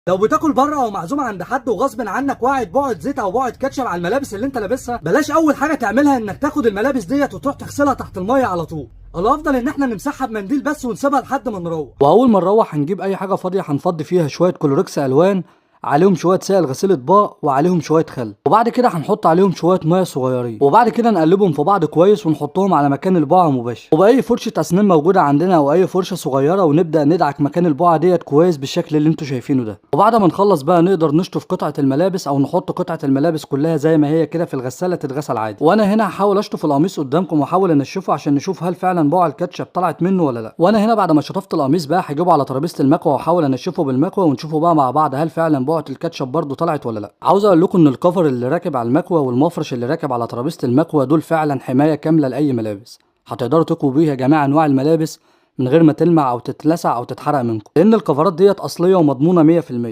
لو بتاكل بره او معزوم عند حد وغصب عنك واعد بقعه زيت او بقعه كاتشب على الملابس اللي انت لابسها، بلاش اول حاجه تعملها انك تاخد الملابس ديت وتروح تغسلها تحت الميه على طول. الافضل ان احنا نمسحها بمنديل بس ونسيبها لحد ما نروح. واول ما نروح هنجيب اي حاجه فاضيه هنفضي فيها شويه كلوركس الوان، عليهم شويه سائل غسيل اطباق، وعليهم شويه خل، وبعد كده هنحط عليهم شويه ميه صغيرين، وبعد كده نقلبهم في بعض كويس ونحطهم على مكان البقعه مباشر، وباي فرشه اسنان موجوده عندنا او اي فرشه صغيره، ونبدا ندعك مكان البقعه ديت كويس بالشكل اللي انتوا شايفينه ده. وبعد ما نخلص بقى نقدر نشطف قطعه الملابس او نحط قطعه الملابس كلها زي ما هي كده في الغساله تتغسل عادي. وانا هنا هحاول اشطف القميص قدامكم واحاول انشفه عشان نشوف هل فعلا بقع الكاتشب طلعت منه ولا لا. وانا هنا بعد ما شطفت القميص بقى هجيبه على ترابيزه المكوى واحاول انشفه بالمكوى، ونشوفه بقى مع بعض هل فعلا بقعه الكاتشب برده طلعت ولا لا. عاوز اقول لكم ان الكفر اللي راكب على المكوى والمفرش اللي راكب على ترابيزه المكوى دول فعلا حمايه كامله لاي ملابس، هتقدروا تكووا بيها جميع انواع الملابس من غير ما تلمع او تتلسع او تتحرق منكم، لان الكفرات ديت اصليه ومضمونه 100%.